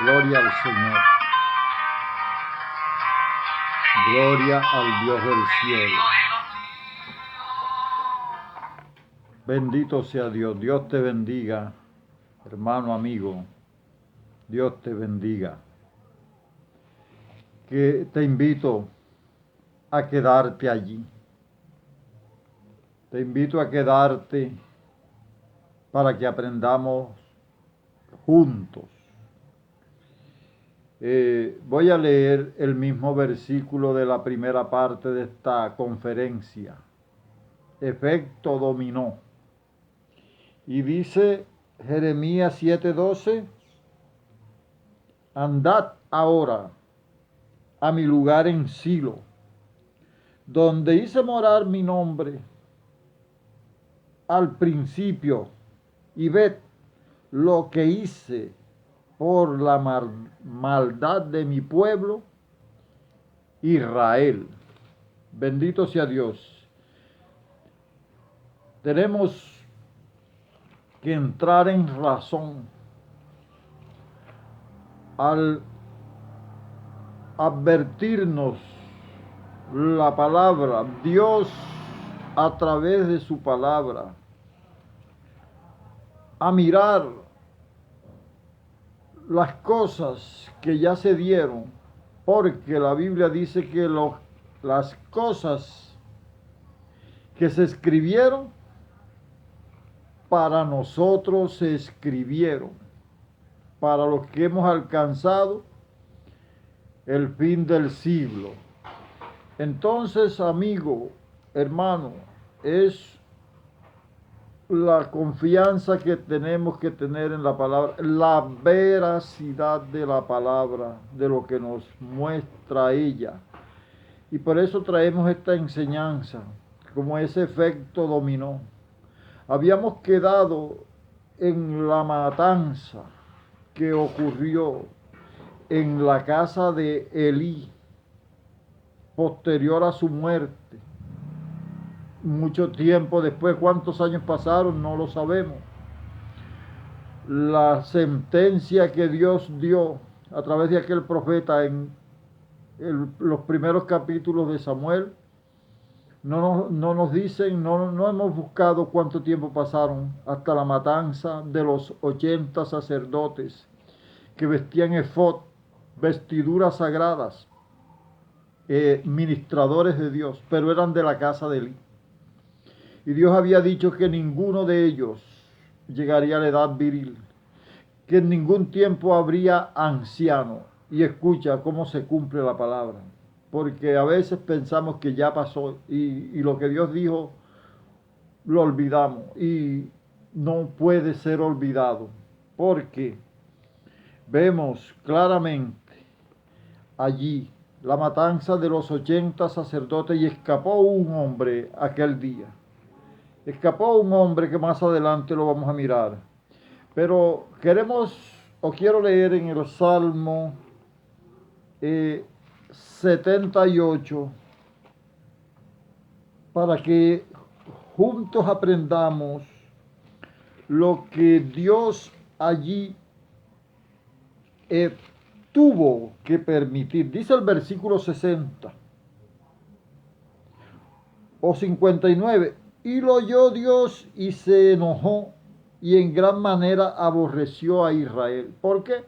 Gloria al Señor. Gloria al Dios del cielo. Bendito sea Dios. Dios te bendiga, hermano, amigo. Dios te bendiga. Que te invito a quedarte allí. Te invito a quedarte para que aprendamos juntos. Voy a leer el mismo versículo de la primera parte de esta conferencia. Efecto dominó. Y dice Jeremías 7:12, andad ahora a mi lugar en Silo, donde hice morar mi nombre al principio, y ved lo que hice por la maldad de mi pueblo Israel. Bendito sea Dios. Tenemos que entrar en razón al advertirnos la palabra, Dios a través de su palabra, a mirar las cosas que ya se dieron, porque la Biblia dice que las cosas que se escribieron para nosotros se escribieron, para los que hemos alcanzado el fin del siglo. Entonces, amigo, hermano, es la confianza que tenemos que tener en la palabra, la veracidad de la palabra, de lo que nos muestra ella. Y por eso traemos esta enseñanza, como ese efecto dominó. Habíamos quedado en la matanza que ocurrió en la casa de Elí, posterior a su muerte. Mucho tiempo después, ¿cuántos años pasaron? No lo sabemos. La sentencia que Dios dio a través de aquel profeta en los primeros capítulos de Samuel, no nos dicen, no hemos buscado cuánto tiempo pasaron hasta la matanza de los 80 sacerdotes que vestían efod, vestiduras sagradas, ministradores de Dios, pero eran de la casa de Elí. Y Dios había dicho que ninguno de ellos llegaría a la edad viril, que en ningún tiempo habría anciano. Y escucha cómo se cumple la palabra, porque a veces pensamos que ya pasó y lo que Dios dijo lo olvidamos, y no puede ser olvidado, porque vemos claramente allí la matanza de los 80 sacerdotes, y escapó un hombre aquel día. Escapó un hombre que más adelante lo vamos a mirar. Pero quiero leer en el Salmo 78 para que juntos aprendamos lo que Dios allí tuvo que permitir. Dice el versículo 60 o 59. Y lo oyó Dios y se enojó y en gran manera aborreció a Israel. ¿Por qué?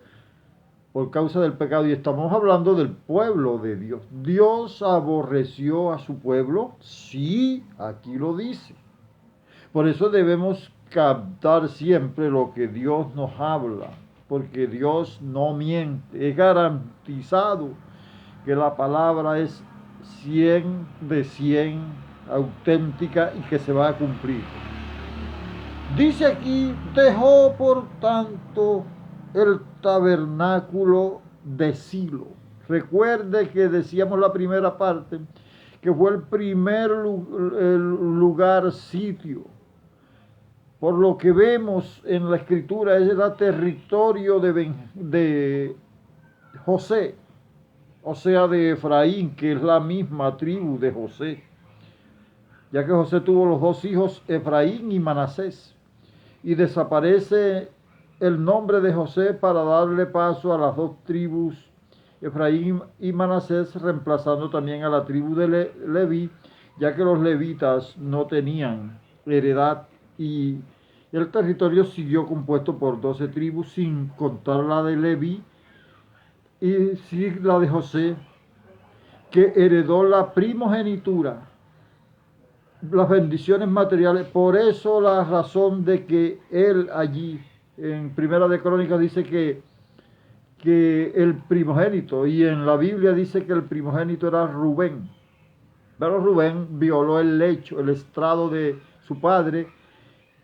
Por causa del pecado. Y estamos hablando del pueblo de Dios. ¿Dios aborreció a su pueblo? Sí, aquí lo dice. Por eso debemos captar siempre lo que Dios nos habla, porque Dios no miente. Es garantizado que la palabra es 100 de 100 auténtica y que se va a cumplir. Dice aquí, dejó por tanto el tabernáculo de Silo. Recuerde que decíamos la primera parte, que fue el primer lugar, sitio. Por lo que vemos en la escritura, era territorio de José, o sea, de Efraín, que es la misma tribu de José, ya que José tuvo los dos hijos, Efraín y Manasés, y desaparece el nombre de José para darle paso a las dos tribus, Efraín y Manasés, reemplazando también a la tribu de Leví, ya que los levitas no tenían heredad y el territorio siguió compuesto por 12 tribus, sin contar la de Leví y sí la de José, que heredó la primogenitura, las bendiciones materiales. Por eso la razón de que él allí, en Primera de Crónicas, dice que el primogénito, y en la Biblia dice que el primogénito era Rubén. Pero Rubén violó el lecho, el estrado de su padre,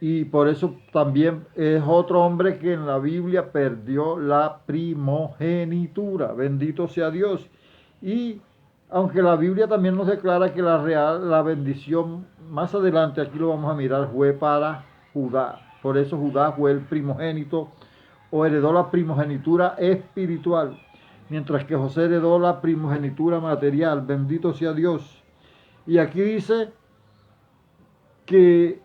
y por eso también es otro hombre que en la Biblia perdió la primogenitura. Bendito sea Dios. Y aunque la Biblia también nos declara que la bendición, más adelante aquí lo vamos a mirar, fue para Judá. Por eso Judá fue el primogénito o heredó la primogenitura espiritual, mientras que José heredó la primogenitura material. Bendito sea Dios. Y aquí dice que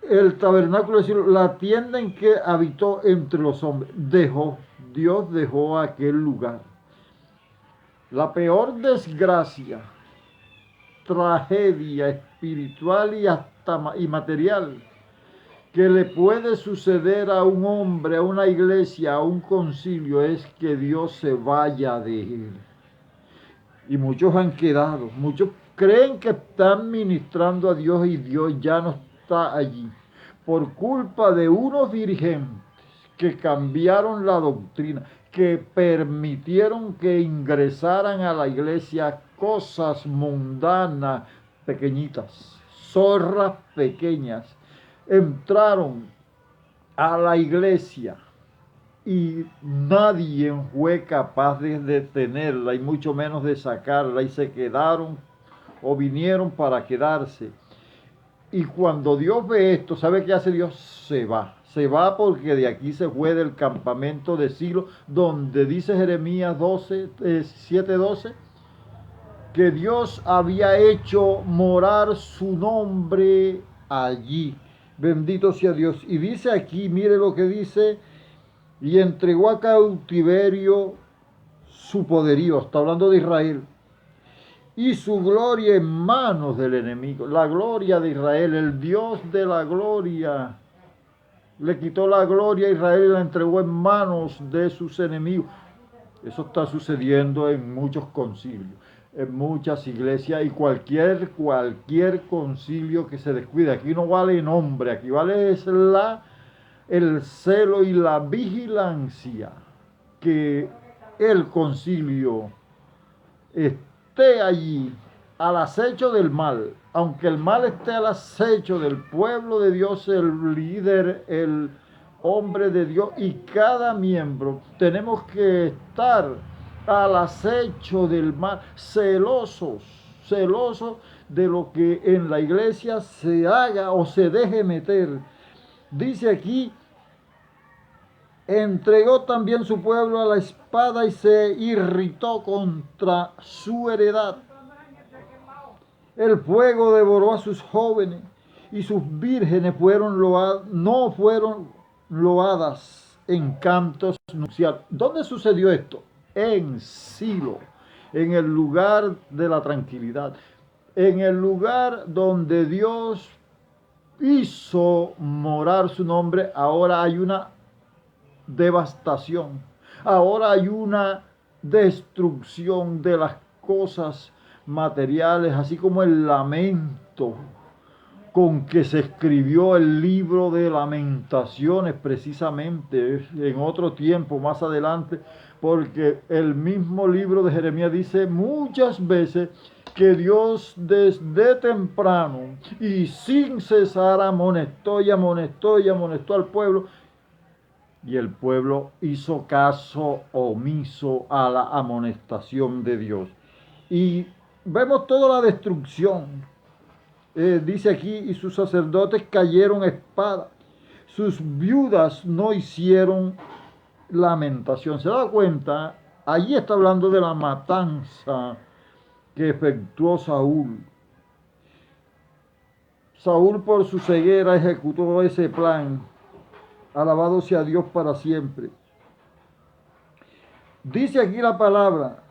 el tabernáculo, es decir, la tienda en que habitó entre los hombres, Dios dejó aquel lugar. La peor desgracia, tragedia espiritual y material que le puede suceder a un hombre, a una iglesia, a un concilio, es que Dios se vaya de él. Y muchos han quedado, muchos creen que están ministrando a Dios y Dios ya no está allí, por culpa de unos dirigentes que cambiaron la doctrina, que permitieron que ingresaran a la iglesia cosas mundanas, pequeñitas, zorras pequeñas, entraron a la iglesia y nadie fue capaz de detenerla y mucho menos de sacarla, y se quedaron o vinieron para quedarse. Y cuando Dios ve esto, ¿sabe qué hace Dios? Se va. Se va porque de aquí se fue del campamento de Silo, donde dice Jeremías 7:12, que Dios había hecho morar su nombre allí. Bendito sea Dios. Y dice aquí, mire lo que dice: y entregó a cautiverio su poderío. Está hablando de Israel. Y su gloria en manos del enemigo. La gloria de Israel, el Dios de la gloria, le quitó la gloria a Israel y la entregó en manos de sus enemigos. Eso está sucediendo en muchos concilios, en muchas iglesias, y cualquier concilio que se descuide. Aquí no vale nombre, aquí vale es el celo y la vigilancia, que el concilio esté allí al acecho del mal. Aunque el mal esté al acecho del pueblo de Dios, el líder, el hombre de Dios y cada miembro, tenemos que estar al acecho del mal, celosos de lo que en la iglesia se haga o se deje meter. Dice aquí: entregó también su pueblo a la espada y se irritó contra su heredad. El fuego devoró a sus jóvenes y sus vírgenes no fueron loadas en cantos nupciales. ¿Dónde sucedió esto? En Silo, en el lugar de la tranquilidad, en el lugar donde Dios hizo morar su nombre. Ahora hay una devastación, ahora hay una destrucción de las cosas materiales, así como el lamento con que se escribió el libro de Lamentaciones, precisamente en otro tiempo más adelante, porque el mismo libro de Jeremías dice muchas veces que Dios desde temprano y sin cesar amonestó y amonestó y amonestó al pueblo, y el pueblo hizo caso omiso a la amonestación de Dios. Y vemos toda la destrucción. Dice aquí: y sus sacerdotes cayeron a espada, sus viudas no hicieron lamentación. ¿Se da cuenta? Allí está hablando de la matanza que efectuó Saúl. Saúl, por su ceguera, ejecutó ese plan Alabado sea Dios para siempre. Dice aquí la palabra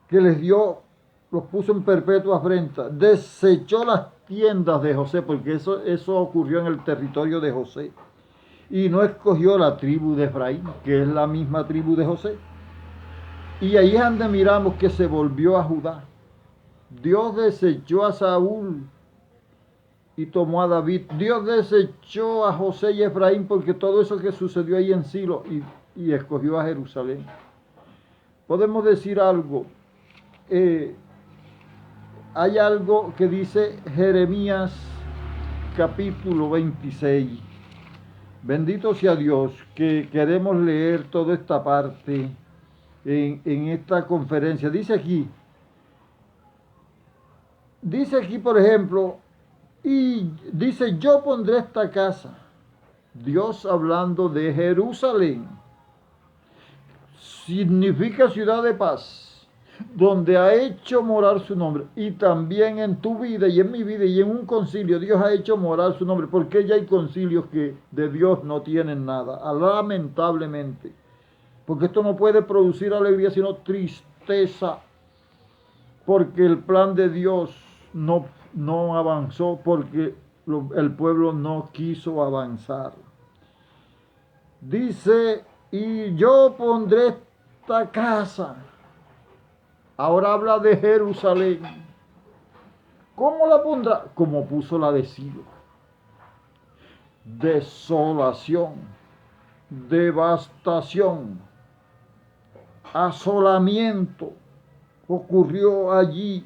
que les dio, los puso en perpetua afrenta, desechó las tiendas de José, porque eso ocurrió en el territorio de José, y no escogió la tribu de Efraín, que es la misma tribu de José. Y ahí es donde miramos que se volvió a Judá. Dios desechó a Saúl y tomó a David. Dios desechó a José y Efraín porque todo eso que sucedió ahí en Silo y escogió a Jerusalén. Podemos decir algo. Hay algo que dice Jeremías capítulo 26. Bendito sea Dios que queremos leer toda esta parte en esta conferencia. Dice aquí, por ejemplo, y dice, yo pondré esta casa, Dios hablando de Jerusalén, significa ciudad de paz, donde ha hecho morar su nombre. Y también en tu vida y en mi vida y en un concilio, Dios ha hecho morar su nombre, porque ya hay concilios que de Dios no tienen nada, lamentablemente. Porque esto no puede producir alegría, sino tristeza, porque el plan de Dios no avanzó, porque el pueblo no quiso avanzar. Dice, y yo pondré esta casa. Ahora habla de Jerusalén. ¿Cómo la pondrá? Como puso la de Silo. Desolación, devastación, asolamiento ocurrió allí.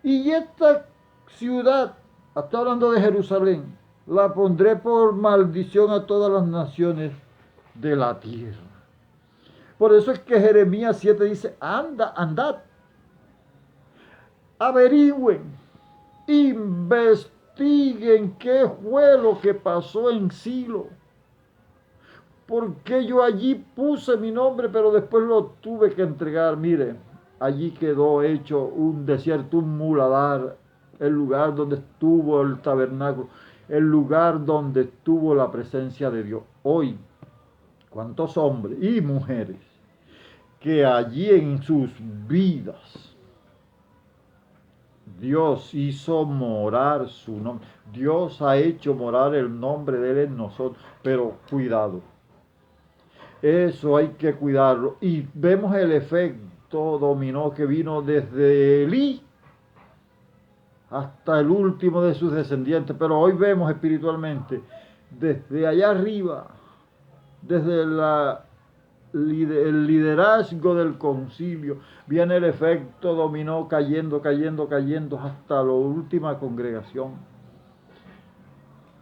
Y esta ciudad, está hablando de Jerusalén, la pondré por maldición a todas las naciones de la tierra. Por eso es que Jeremías 7 dice, andad, averigüen, investiguen qué fue lo que pasó en Silo. Porque yo allí puse mi nombre, pero después lo tuve que entregar. Mire, allí quedó hecho un desierto, un muladar, el lugar donde estuvo el tabernáculo, el lugar donde estuvo la presencia de Dios. Hoy, ¿cuántos hombres y mujeres que allí en sus vidas Dios hizo morar su nombre? Dios ha hecho morar el nombre de Él en nosotros, pero cuidado. Eso hay que cuidarlo. Y vemos el efecto dominó que vino desde Elí hasta el último de sus descendientes. Pero hoy vemos espiritualmente, desde allá arriba, desde el liderazgo del concilio, viene el efecto dominó cayendo hasta la última congregación.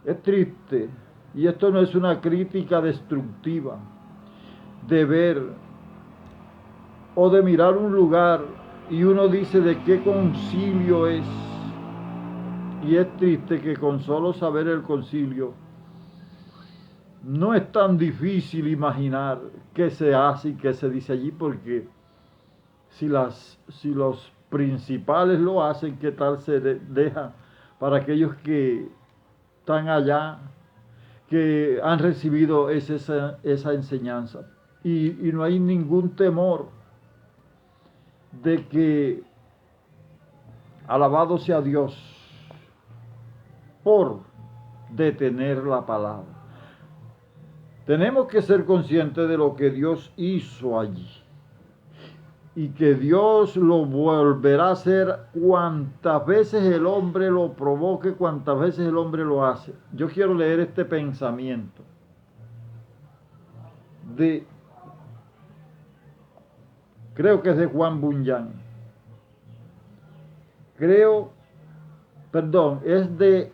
Es triste, y esto no es una crítica destructiva, de ver o de mirar un lugar y uno dice de qué concilio es, y es triste que con solo saber el concilio no es tan difícil imaginar qué se hace y qué se dice allí, porque si los principales lo hacen, ¿qué tal se deja para aquellos que están allá, que han recibido esa enseñanza? Y no hay ningún temor de que, alabado sea Dios, por detener la palabra. Tenemos que ser conscientes de lo que Dios hizo allí y que Dios lo volverá a hacer cuantas veces el hombre lo provoque, cuantas veces el hombre lo hace. Yo quiero leer este pensamiento creo que es de Juan Bunyan. Es de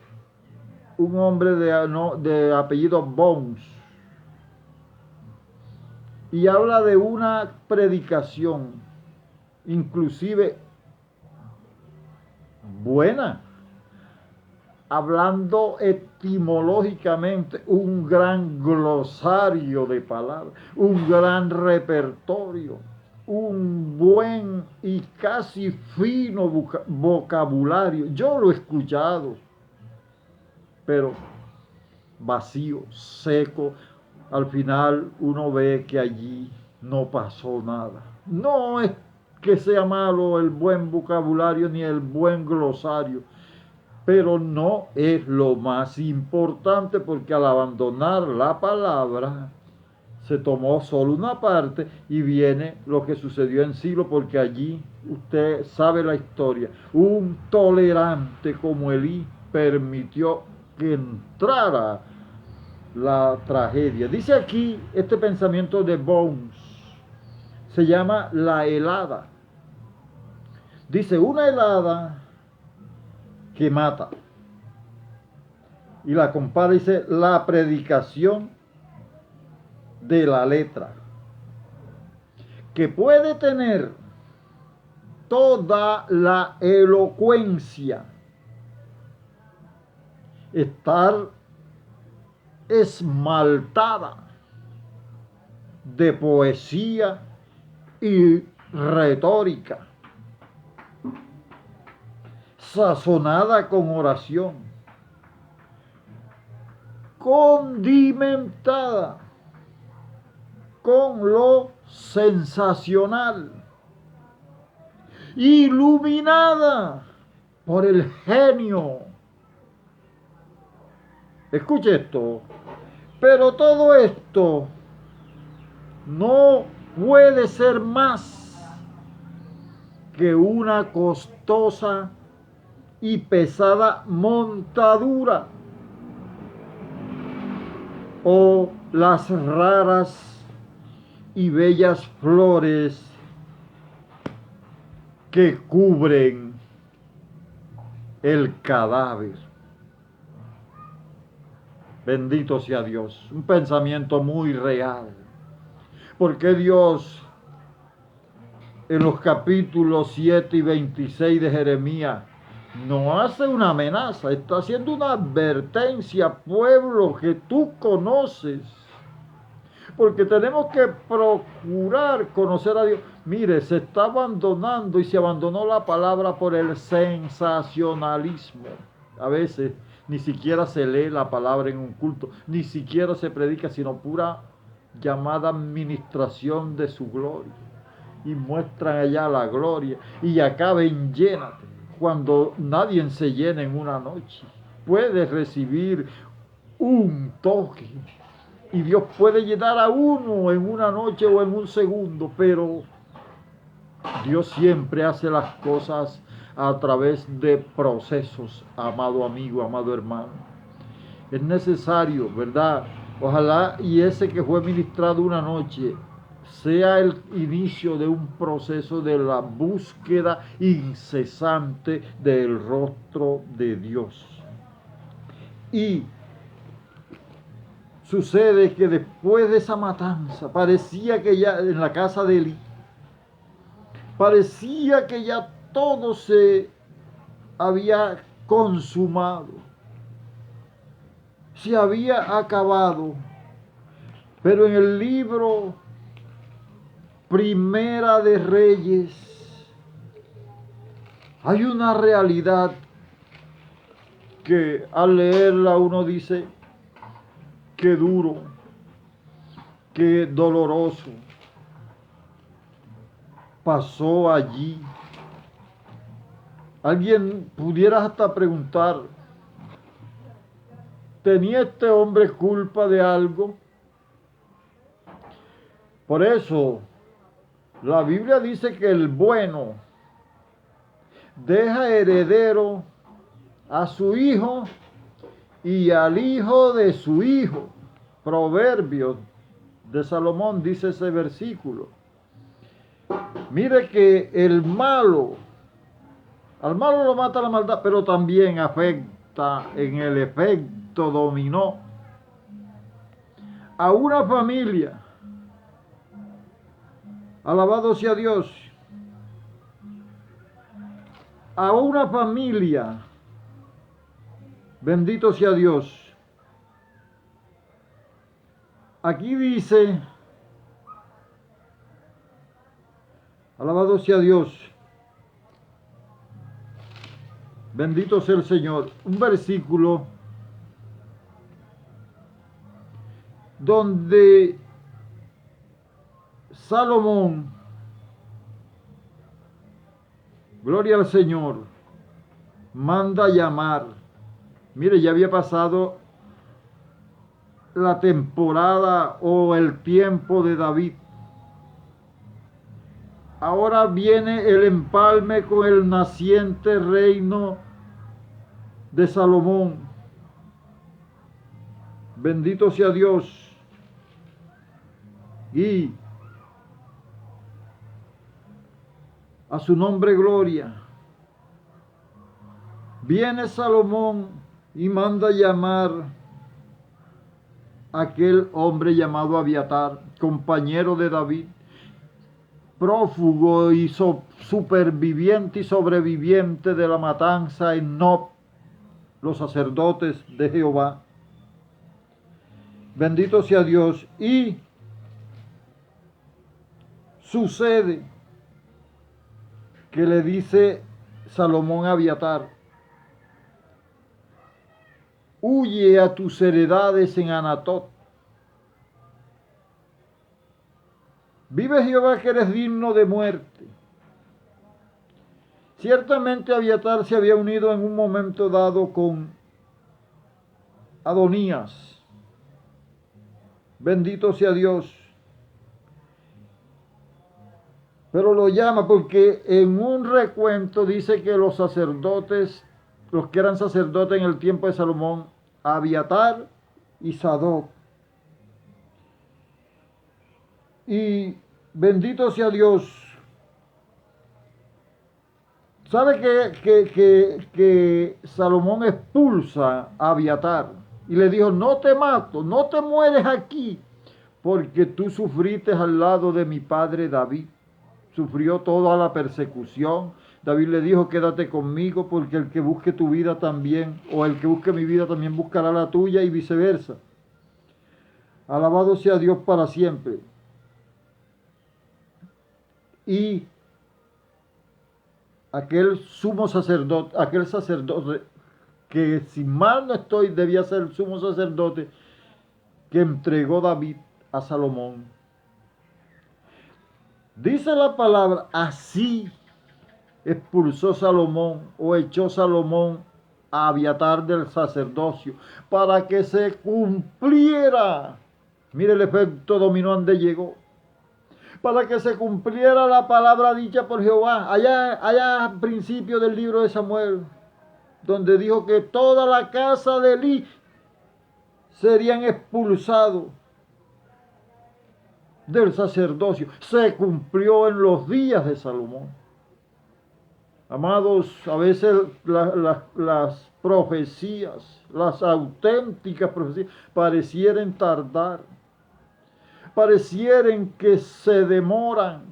un hombre de apellido Bones. Y habla de una predicación, inclusive buena, hablando etimológicamente, un gran glosario de palabras, un gran repertorio, un buen y casi fino vocabulario. Yo lo he escuchado, pero vacío, seco. Al final uno ve que allí no pasó nada. No es que sea malo el buen vocabulario ni el buen glosario, pero no es lo más importante, porque al abandonar la palabra se tomó solo una parte y viene lo que sucedió en Silo, porque allí usted sabe la historia. Un tolerante como Elí permitió que entrara la tragedia. Dice aquí este pensamiento de Bones, se llama la helada. Dice, una helada que mata. Y la compara, dice, la predicación de la letra, que puede tener toda la elocuencia, estar esmaltada de poesía y retórica, sazonada con oración, condimentada con lo sensacional, iluminada por el genio. Escuche esto, pero todo esto no puede ser más que una costosa y pesada montadura, o las raras y bellas flores que cubren el cadáver. Bendito sea Dios. Un pensamiento muy real. Porque Dios, en los capítulos 7 y 26 de Jeremías, no hace una amenaza, está haciendo una advertencia, pueblo que tú conoces. Porque tenemos que procurar conocer a Dios. Mire, se está abandonando y se abandonó la palabra por el sensacionalismo. A veces ni siquiera se lee la palabra en un culto, ni siquiera se predica, sino pura llamada administración de su gloria. Y muestran allá la gloria. Y acá ven, llénate. Cuando nadie se llena en una noche. Puedes recibir un toque. Y Dios puede llenar a uno en una noche o en un segundo, pero Dios siempre hace las cosas a través de procesos, amado amigo, amado hermano. Es necesario, ¿verdad? Ojalá y ese que fue ministrado una noche sea el inicio de un proceso de la búsqueda incesante del rostro de Dios. Y sucede que después de esa matanza, parecía que ya en la casa de Elí, parecía que ya todo se había consumado, se había acabado. Pero en el libro Primera de Reyes hay una realidad que al leerla uno dice, qué duro, qué doloroso pasó allí. Alguien pudiera hasta preguntar, ¿tenía este hombre culpa de algo? Por eso, la Biblia dice que el bueno deja heredero a su hijo y al hijo de su hijo. Proverbios de Salomón dice ese versículo. Mire que al malo lo mata la maldad, pero también afecta en el efecto dominó a una familia. Alabado sea Dios. A una familia. Bendito sea Dios. Aquí dice, alabado sea Dios, bendito sea el Señor. Un versículo donde Salomón, gloria al Señor, manda llamar. Mire, ya había pasado la temporada o el tiempo de David. Ahora viene el empalme con el naciente reino de Salomón. Bendito sea Dios. Y a su nombre gloria. Viene Salomón y manda llamar a aquel hombre llamado Abiatar, compañero de David, prófugo y superviviente y sobreviviente de la matanza en Nob, los sacerdotes de Jehová. Bendito sea Dios. Y sucede que le dice Salomón a Abiatar: huye a tus heredades en Anatot. Vive Jehová que eres digno de muerte. Ciertamente Abiatar se había unido en un momento dado con Adonías. Bendito sea Dios. Pero lo llama porque en un recuento dice que los sacerdotes, los que eran sacerdotes en el tiempo de Salomón, Abiatar y Sadoc. Y bendito sea Dios. ¿Sabe que Salomón expulsa a Abiatar y le dijo: no te mato, no te mueres aquí, porque tú sufriste al lado de mi padre David? Sufrió toda la persecución. David le dijo: quédate conmigo, porque el que busque tu vida también, o el que busque mi vida también buscará la tuya, y viceversa. Alabado sea Dios para siempre. Y aquel sumo sacerdote, aquel sacerdote que, si mal no estoy, debía ser el sumo sacerdote que entregó David a Salomón. Dice la palabra: así expulsó Salomón o echó Salomón a Abiatar del sacerdocio, para que se cumpliera. Mire el efecto dominó donde llegó. Para que se cumpliera la palabra dicha por Jehová, allá al principio del libro de Samuel, donde dijo que toda la casa de Elí serían expulsados del sacerdocio. Se cumplió en los días de Salomón. Amados, a veces las profecías, las auténticas profecías, parecieran tardar, parecieran que se demoran,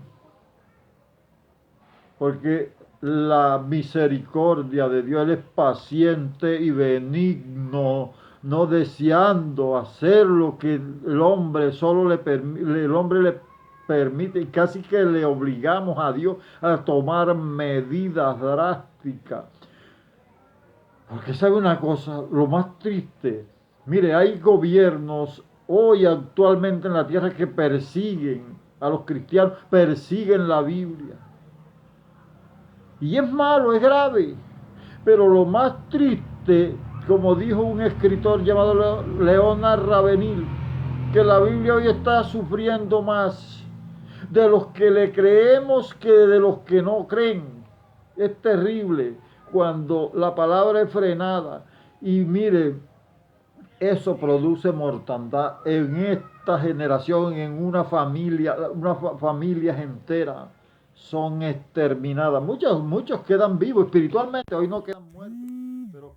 porque la misericordia de Dios, Él es paciente y benigno, no deseando hacer lo que el hombre le permite, y casi que le obligamos a Dios a tomar medidas drásticas. Porque sabe una cosa, lo más triste, mire, hay gobiernos hoy actualmente en la tierra que persiguen a los cristianos, persiguen la Biblia. Y es malo, es grave. Pero lo más triste, como dijo un escritor llamado Leonard Ravenhill, que la Biblia hoy está sufriendo más de los que le creemos que de los que no creen. Es terrible cuando la palabra es frenada. Y mire, eso produce mortandad en esta generación, en una familia, familias enteras son exterminadas. Muchos quedan vivos espiritualmente, hoy no quedan muertos.